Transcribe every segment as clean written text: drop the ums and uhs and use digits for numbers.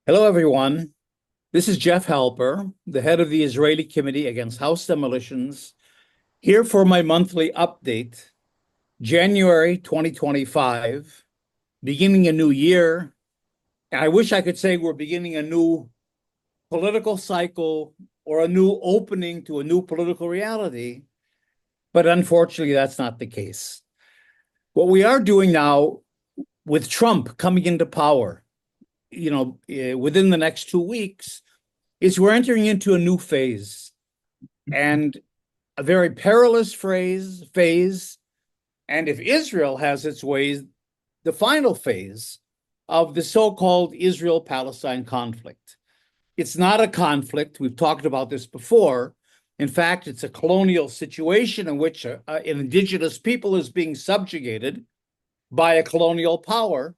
Hello, everyone. This is Jeff Halper, the head of the Israeli Committee Against House Demolitions, here for my monthly update, January 2025, beginning a new year. And I wish I could say we're beginning a new political cycle or a new opening to a new political reality, but unfortunately, that's not the case. What we are doing now with Trump coming into power, within the next 2 weeks, is we're entering into a new phase and a very perilous phase. And if Israel has its ways, the final phase of the so-called Israel-Palestine conflict. It's not a conflict. We've talked about this before. In fact, it's a colonial situation in which an indigenous people is being subjugated by a colonial power,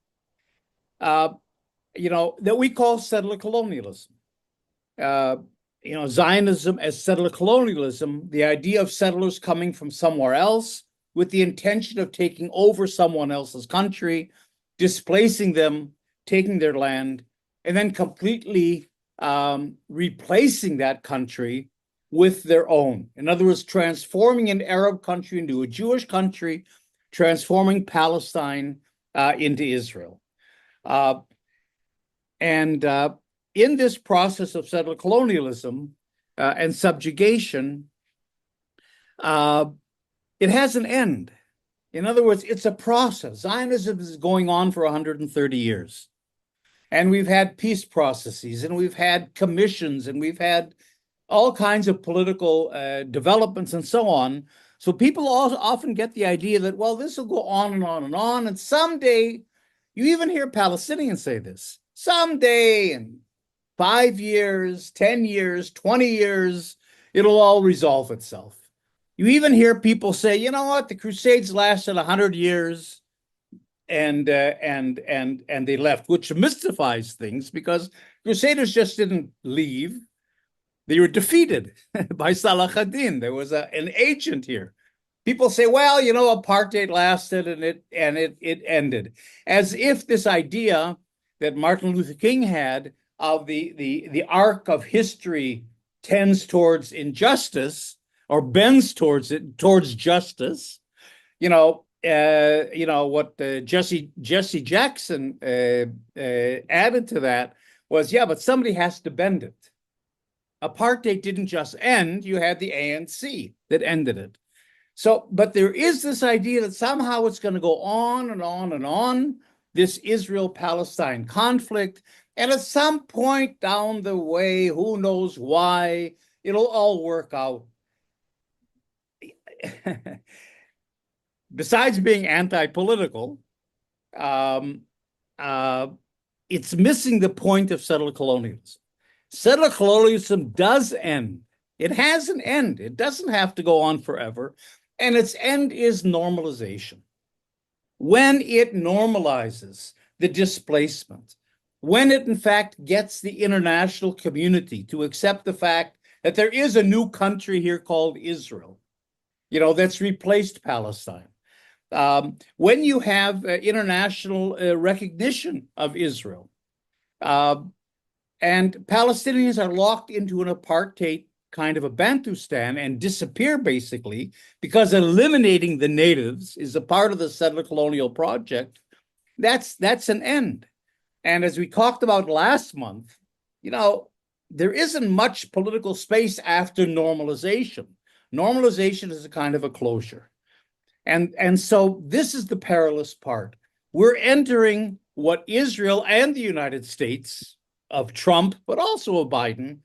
that we call settler colonialism. Zionism as settler colonialism, the idea of settlers coming from somewhere else with the intention of taking over someone else's country, displacing them, taking their land, and then completely replacing that country with their own. In other words, transforming an Arab country into a Jewish country, transforming Palestine into Israel. And in this process of settler colonialism and subjugation, it has an end. In other words, it's a process. Zionism is going on for 130 years. And we've had peace processes, and we've had commissions, and we've had all kinds of political developments and so on. So people often get the idea that, well, this will go on and on and on. And someday, you even hear Palestinians say this, someday in 5 years, 10 years, 20 years, it'll all resolve itself. You even hear people say, you know what, the Crusades lasted 100 years and they left, which mystifies things because Crusaders just didn't leave. They were defeated by Salah ad-Din. There was an agent here. People say, well, apartheid lasted and it ended, as if this idea that Martin Luther King had of the arc of history tends towards injustice or bends towards justice. What Jesse Jackson added to that was, yeah, but somebody has to bend it. Apartheid didn't just end, you had the ANC that ended it. So, but there is this idea that somehow it's going to go on and on and on, this Israel-Palestine conflict, and at some point down the way, who knows why, it'll all work out. Besides being anti-political, it's missing the point of settler colonialism. Settler colonialism does end. It has an end. It doesn't have to go on forever. And its end is normalization. When it normalizes the displacement, when it in fact gets the international community to accept the fact that there is a new country here called Israel, that's replaced Palestine. When you have international recognition of Israel, and Palestinians are locked into an apartheid kind of a Bantustan and disappear basically because eliminating the natives is a part of the settler colonial project, that's an end. And as we talked about last month, there isn't much political space after normalization. Normalization is a kind of a closure. And so this is the perilous part. We're entering what Israel and the United States of Trump, but also of Biden,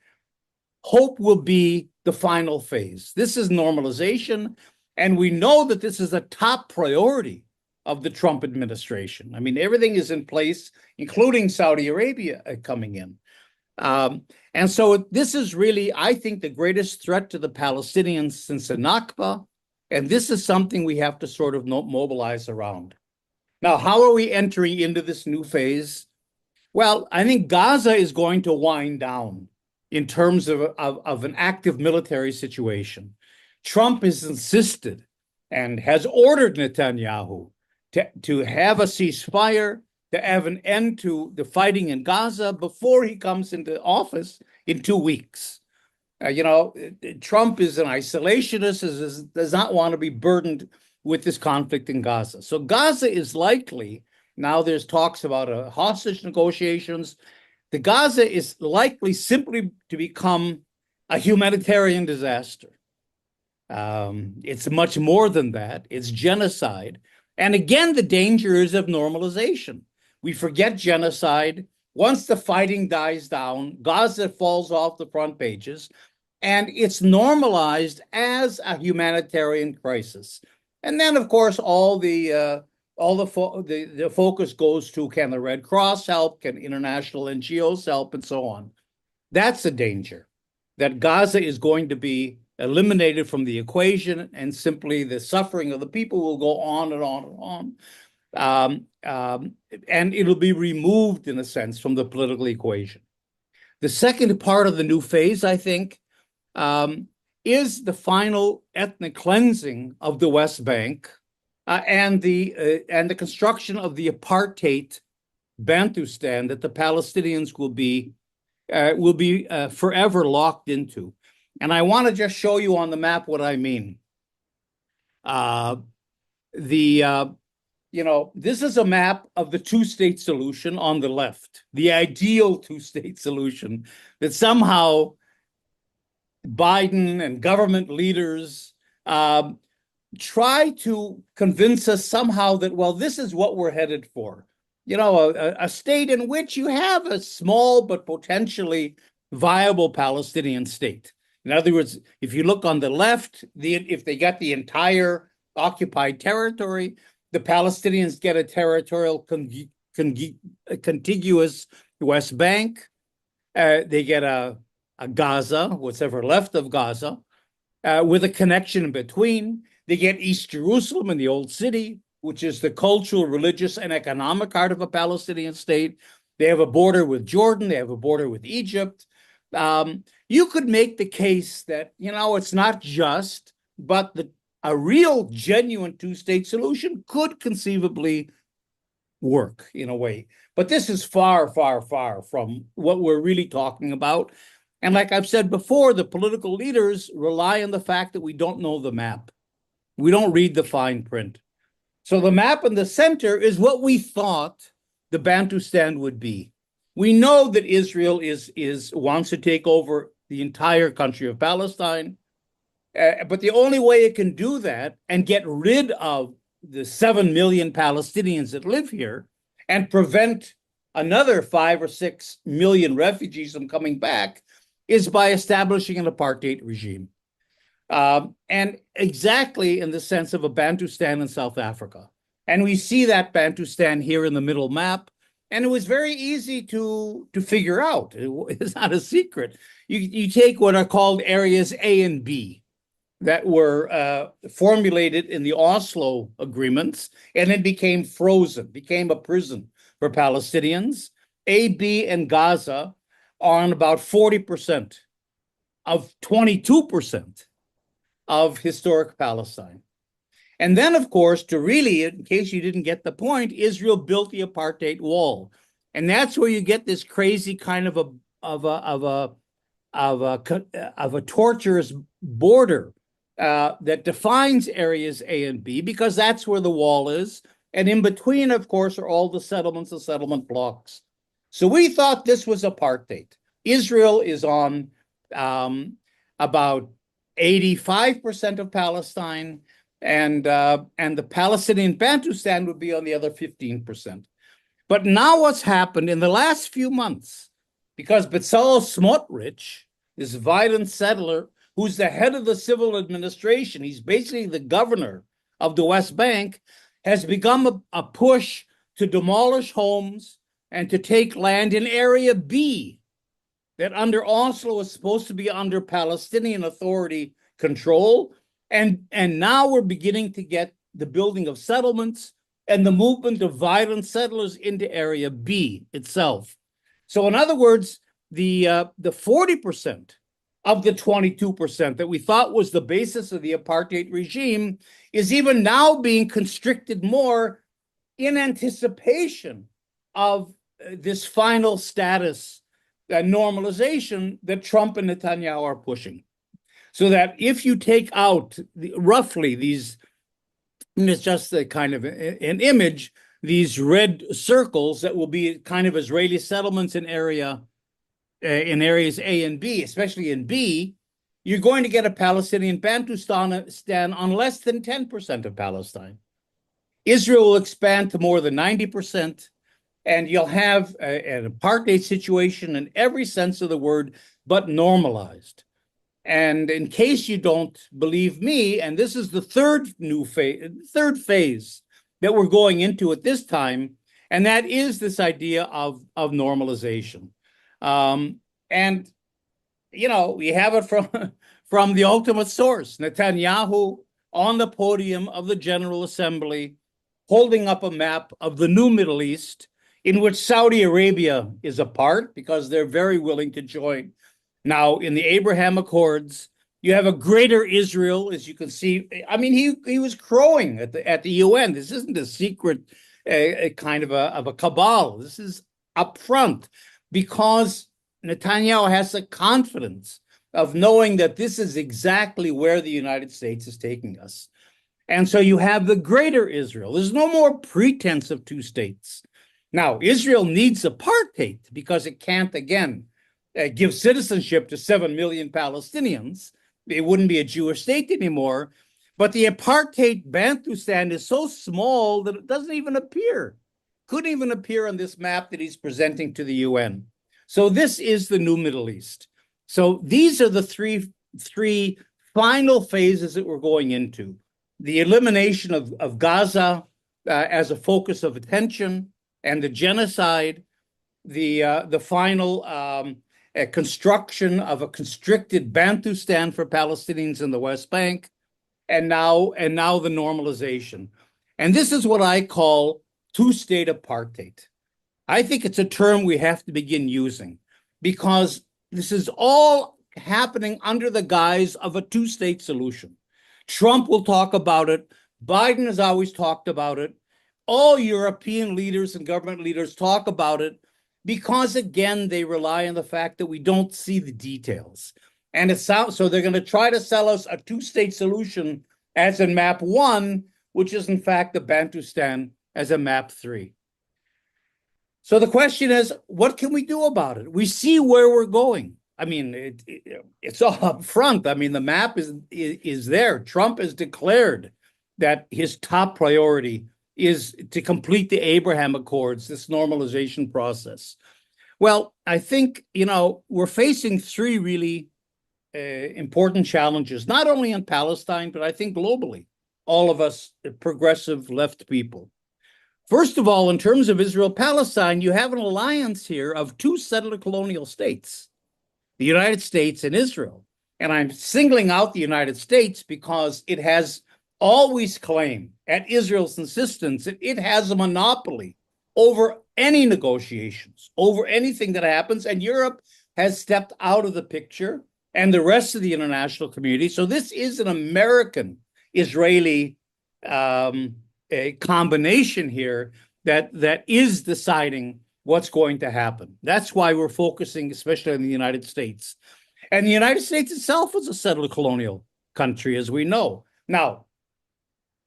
hope will be the final phase. This is normalization, and we know that this is a top priority of the Trump administration. I mean, everything is in place, including Saudi Arabia coming in. And so this is really, I think, the greatest threat to the Palestinians since the Nakba, and this is something we have to sort of mobilize around. Now, how are we entering into this new phase? Well, I think Gaza is going to wind down in terms of an active military situation. Trump has insisted and has ordered Netanyahu to have a ceasefire to have an end to the fighting in Gaza before he comes into office in 2 weeks. Trump is an isolationist, does not want to be burdened with this conflict in Gaza. So Gaza is likely, now there's talks about hostage negotiations, the Gaza is likely simply to become a humanitarian disaster. It's much more than that. It's genocide. And again, the danger is of normalization. We forget genocide. Once the fighting dies down, Gaza falls off the front pages, and it's normalized as a humanitarian crisis. And then, of course, all the focus goes to, can the Red Cross help? Can international NGOs help? And so on. That's the danger, that Gaza is going to be eliminated from the equation, and simply the suffering of the people will go on and on and on. And it'll be removed, in a sense, from the political equation. The second part of the new phase, I think, is the final ethnic cleansing of the West Bank and the construction of the apartheid Bantustan that the Palestinians will be forever locked into. And I want to just show you on the map what I mean. This is a map of the two-state solution on the left, the ideal two-state solution that somehow Biden and government leaders try to convince us somehow that, well, this is what we're headed for. A state in which you have a small but potentially viable Palestinian state. In other words, if you look on the left, if they get the entire occupied territory, the Palestinians get a territorial contiguous West Bank. They get a Gaza, what's ever left of Gaza, with a connection in between. They get East Jerusalem in the Old City, which is the cultural, religious, and economic heart of a Palestinian state. They have a border with Jordan. They have a border with Egypt. You could make the case that, it's not just, but a real, genuine two-state solution could conceivably work in a way. But this is far, far, far from what we're really talking about. And like I've said before, the political leaders rely on the fact that we don't know the map. We don't read the fine print. So the map in the center is what we thought the Bantustan would be. We know that Israel wants to take over the entire country of Palestine, but the only way it can do that and get rid of the 7 million Palestinians that live here and prevent another 5 or 6 million refugees from coming back is by establishing an apartheid regime. And exactly in the sense of a Bantustan in South Africa. And we see that Bantustan here in the middle map. And it was very easy to figure out. It's not a secret. You take what are called areas A and B that were formulated in the Oslo agreements, and then became frozen, became a prison for Palestinians. A, B, and Gaza are on about 40% of 22% of historic Palestine. And then, of course, to really, in case you didn't get the point, Israel built the apartheid wall, and that's where you get this crazy kind of a torturous border that defines areas A and B, because that's where the wall is, and in between, of course, are all the settlements and settlement blocks. So we thought this was apartheid. Israel is on about 85% of Palestine, and the Palestinian Bantustan would be on the other 15%. But now what's happened in the last few months, because Bezalel Smotrich, this violent settler, who's the head of the civil administration, he's basically the governor of the West Bank, has begun a push to demolish homes and to take land in Area B, that under Oslo is supposed to be under Palestinian Authority control. And now we're beginning to get the building of settlements and the movement of violent settlers into Area B itself. So in other words, the 40% of the 22% that we thought was the basis of the apartheid regime is even now being constricted more in anticipation of this final status normalization that Trump and Netanyahu are pushing. So that if you take out roughly these, and it's just a kind of an image, these red circles that will be kind of Israeli settlements in areas A and B, especially in B, you're going to get a Palestinian Bantustan on less than 10% of Palestine. Israel will expand to more than 90%, and you'll have an apartheid situation in every sense of the word, but normalized. And in case you don't believe me, and this is the third phase that we're going into at this time, and that is this idea of normalization. And you know, we have it from the ultimate source, Netanyahu on the podium of the General Assembly, holding up a map of the new Middle East, in which Saudi Arabia is a part because they're very willing to join. Now, in the Abraham Accords, you have a greater Israel, as you can see. I mean, he was crowing at the UN. This isn't a secret kind of a cabal. This is upfront because Netanyahu has the confidence of knowing that this is exactly where the United States is taking us. And so you have the greater Israel. There's no more pretense of two states. Now, Israel needs apartheid because it can't, again, give citizenship to 7 million Palestinians. It wouldn't be a Jewish state anymore. But the apartheid Bantustan is so small that it doesn't even appear, couldn't even appear on this map that he's presenting to the UN. So this is the new Middle East. So these are the three final phases that we're going into. The elimination of Gaza as a focus of attention and the genocide, the final construction of a constricted Bantustan for Palestinians in the West Bank, and now the normalization. And this is what I call two-state apartheid. I think it's a term we have to begin using because this is all happening under the guise of a two-state solution. Trump will talk about it. Biden has always talked about it. All European leaders and government leaders talk about it because, again, they rely on the fact that we don't see the details. And it sounds so they're going to try to sell us a two-state solution as in map 1, which is in fact the Bantustan as a map 3. So the question is, what can we do about it? We see where we're going. I mean, it's all up front. I mean, the map is there. Trump has declared that his top priority is to complete the Abraham Accords, this normalization process. Well, I think, you know, we're facing three really important challenges, not only in Palestine, but I think globally, all of us progressive left people. First of all, in terms of Israel-Palestine, you have an alliance here of two settler colonial states, the United States and Israel. And I'm singling out the United States because it has always claimed, at Israel's insistence, that it has a monopoly over any negotiations, over anything that happens. And Europe has stepped out of the picture and the rest of the international community. So this is an American-Israeli a combination here that is deciding what's going to happen. That's why we're focusing especially on the United States. And the United States itself is a settler colonial country, as we know. Now,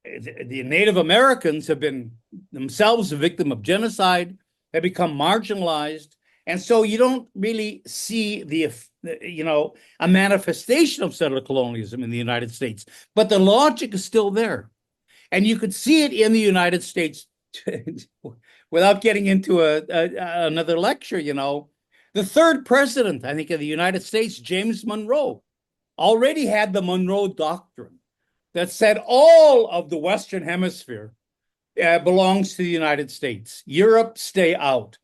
the Native Americans have been themselves a victim of genocide, have become marginalized. And so you don't really see a manifestation of settler colonialism in the United States, but the logic is still there. And you could see it in the United States without getting into another lecture, you know. The third president, I think, of the United States, James Monroe, already had the Monroe Doctrine that said all of the Western Hemisphere belongs to the United States. Europe, stay out.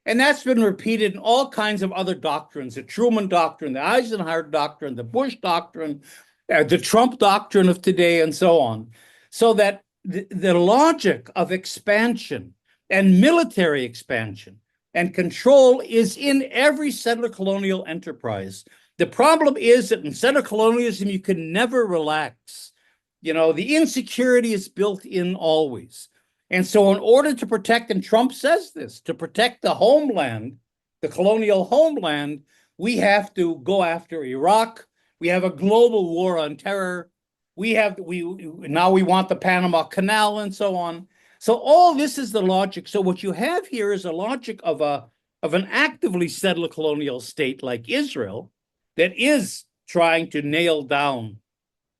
And that's been repeated in all kinds of other doctrines, the Truman Doctrine, the Eisenhower Doctrine, the Bush Doctrine, the Trump Doctrine of today, and so on. So that the logic of expansion and military expansion and control is in every settler colonial enterprise. The problem is that in settler colonialism, you can never relax. You know, the insecurity is built in always. And so in order to protect, and Trump says this, to protect the homeland, the colonial homeland, we have to go after Iraq. We have a global war on terror. We want the Panama Canal and so on. So all this is the logic. So what you have here is a logic of an actively settler colonial state like Israel that is trying to nail down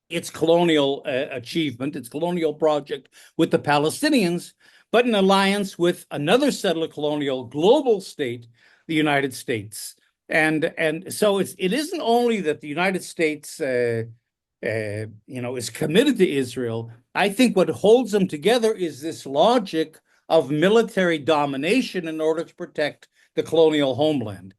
its colonial achievement, its colonial project with the Palestinians, but in alliance with another settler colonial global state, the United States. And so it isn't only that the United States is committed to Israel. I think what holds them together is this logic of military domination in order to protect the colonial homeland.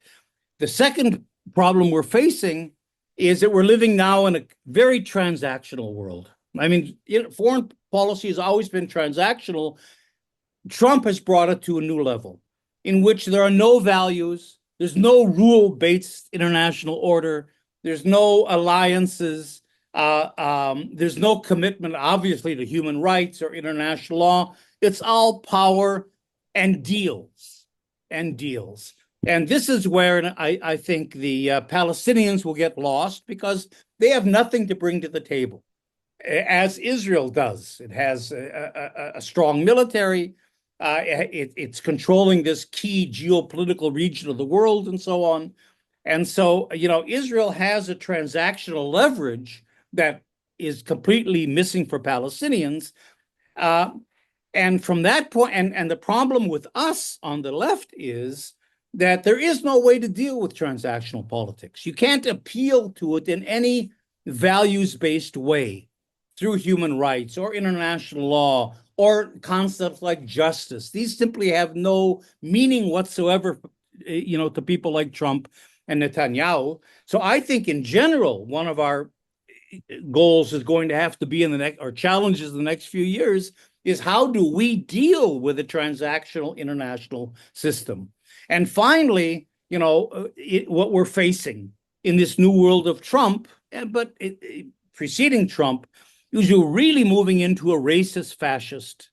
The second problem we're facing is that we're living now in a very transactional world. I mean, foreign policy has always been transactional. Trump has brought it to a new level in which there are no values, there's no rule-based international order, there's no alliances, there's no commitment, obviously, to human rights or international law. It's all power and deals, and deals. And this is where I think the Palestinians will get lost because they have nothing to bring to the table, as Israel does. It has a strong military. It's controlling this key geopolitical region of the world and so on. And so, Israel has a transactional leverage that is completely missing for Palestinians. And from that point, and the problem with us on the left is that there is no way to deal with transactional politics. You can't appeal to it in any values-based way through human rights or international law or concepts like justice. These simply have no meaning whatsoever, to people like Trump and Netanyahu. So I think in general, one of our goals is going to have to be or challenges in the next few years is how do we deal with a transactional international system? And finally, what we're facing in this new world of Trump, but preceding Trump, is you're really moving into a racist, fascist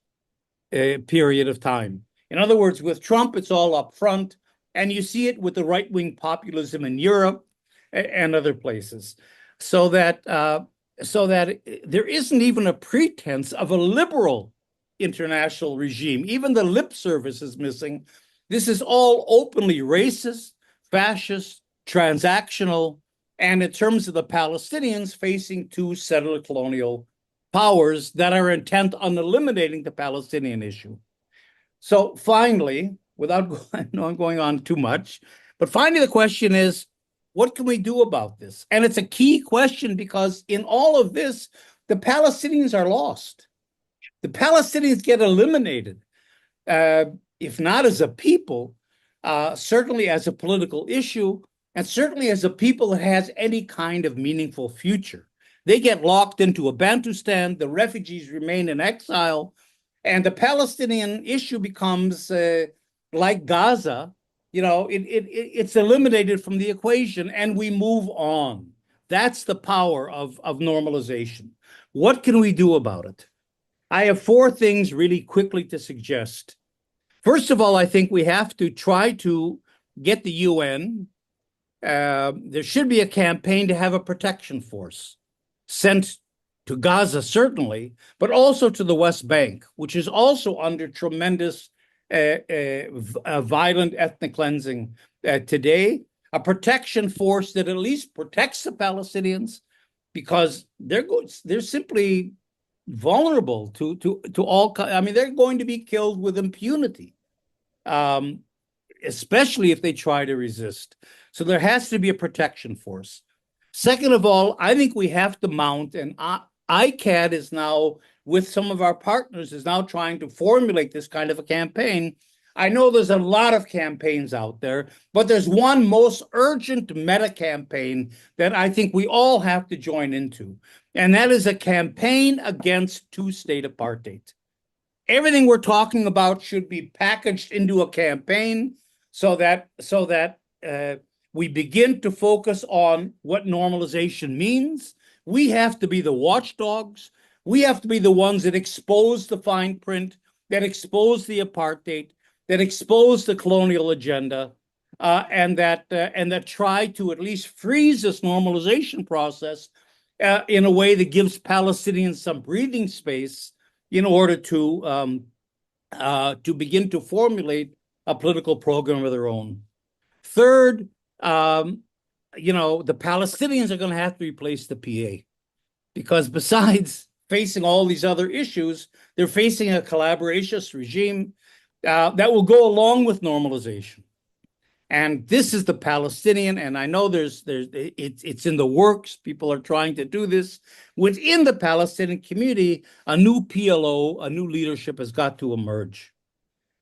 period of time. In other words, with Trump, it's all up front, and you see it with the right-wing populism in Europe and other places, so that there isn't even a pretense of a liberal international regime. Even the lip service is missing. This is all openly racist, fascist, transactional, and in terms of the Palestinians facing two settler colonial powers that are intent on eliminating the Palestinian issue. So finally, without going on too much, but finally the question is, what can we do about this? And it's a key question because in all of this, the Palestinians are lost. The Palestinians get eliminated. If not as a people, certainly as a political issue, and certainly as a people that has any kind of meaningful future. They get locked into a Bantustan, the refugees remain in exile, and the Palestinian issue becomes like Gaza, it's eliminated from the equation and we move on. That's the power of normalization. What can we do about it? I have four things really quickly to suggest. First of all, I think we have to try to get the UN. There should be a campaign to have a protection force sent to Gaza, certainly, but also to the West Bank, which is also under tremendous violent ethnic cleansing today. A protection force that at least protects the Palestinians because they're simply vulnerable to all. I mean, they're going to be killed with impunity, especially if they try to resist. So there has to be a protection force. Second of all, I think we have to mount, and ICAD is now, with some of our partners, is now trying to formulate this kind of a campaign. I know there's a lot of campaigns out there, but there's one most urgent meta campaign that I think we all have to join into, and that is a campaign against two-state apartheid. Everything we're talking about should be packaged into a campaign so that we begin to focus on what normalization means. We have to be the watchdogs. We have to be the ones that expose the fine print. that expose the apartheid, that expose the colonial agenda, and that try to at least freeze this normalization process in a way that gives Palestinians some breathing space in order to begin to formulate a political program of their own. Third, the Palestinians are going to have to replace the PA, because besides facing all these other issues, they're facing a collaborationist regime that will go along with normalization. And this is the Palestinian, and I know it's in the works. People are trying to do this within the Palestinian community. A new PLO, a new leadership has got to emerge.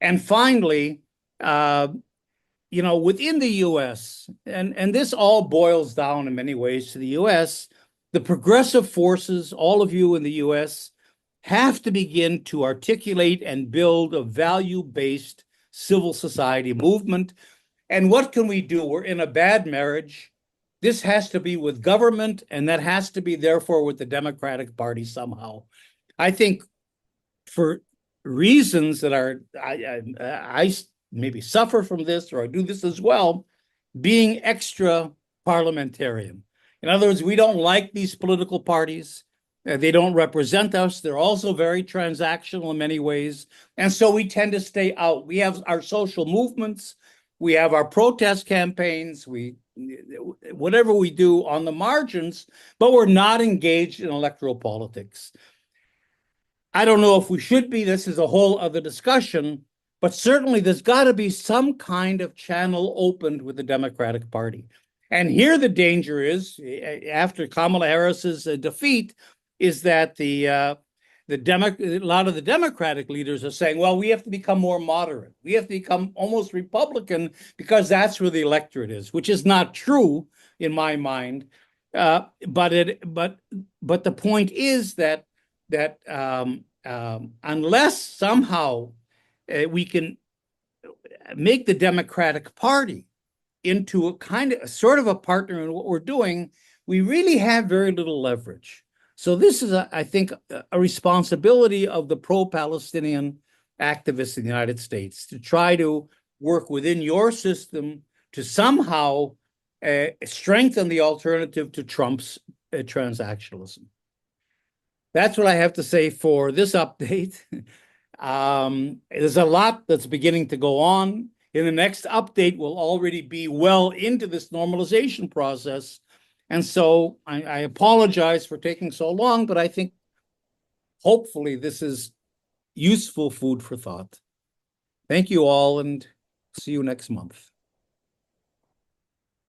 And finally, within the U.S., and this all boils down in many ways to the U.S., the progressive forces, all of you in the U.S., have to begin to articulate and build a value-based civil society movement. And what can we do? We're in a bad marriage. This has to be with government, and that has to be, therefore, with the Democratic Party somehow. I think for reasons that are, I maybe suffer from this, or I do this as well, being extra parliamentarian. In other words, we don't like these political parties. They don't represent us. They're also very transactional in many ways. And so we tend to stay out. We have our social movements. We have our protest campaigns. Whatever we do on the margins, but we're not engaged in electoral politics. I don't know if we should be. This is a whole other discussion. But certainly there's got to be some kind of channel opened with the Democratic Party. And here the danger is, after Kamala Harris's defeat, is that a lot of the Democratic leaders are saying, well, we have to become more moderate. We have to become almost Republican because that's where the electorate is, which is not true in my mind. But the point is that unless somehow we can make the Democratic Party into a sort of a partner in what we're doing, we really have very little leverage. So this is, I think, a responsibility of the pro-Palestinian activists in the United States to try to work within your system to somehow strengthen the alternative to Trump's transactionalism. That's what I have to say for this update. There's a lot that's beginning to go on. In the next update, we'll already be well into this normalization process. And so I apologize for taking so long, but I think hopefully this is useful food for thought. Thank you all, and see you next month.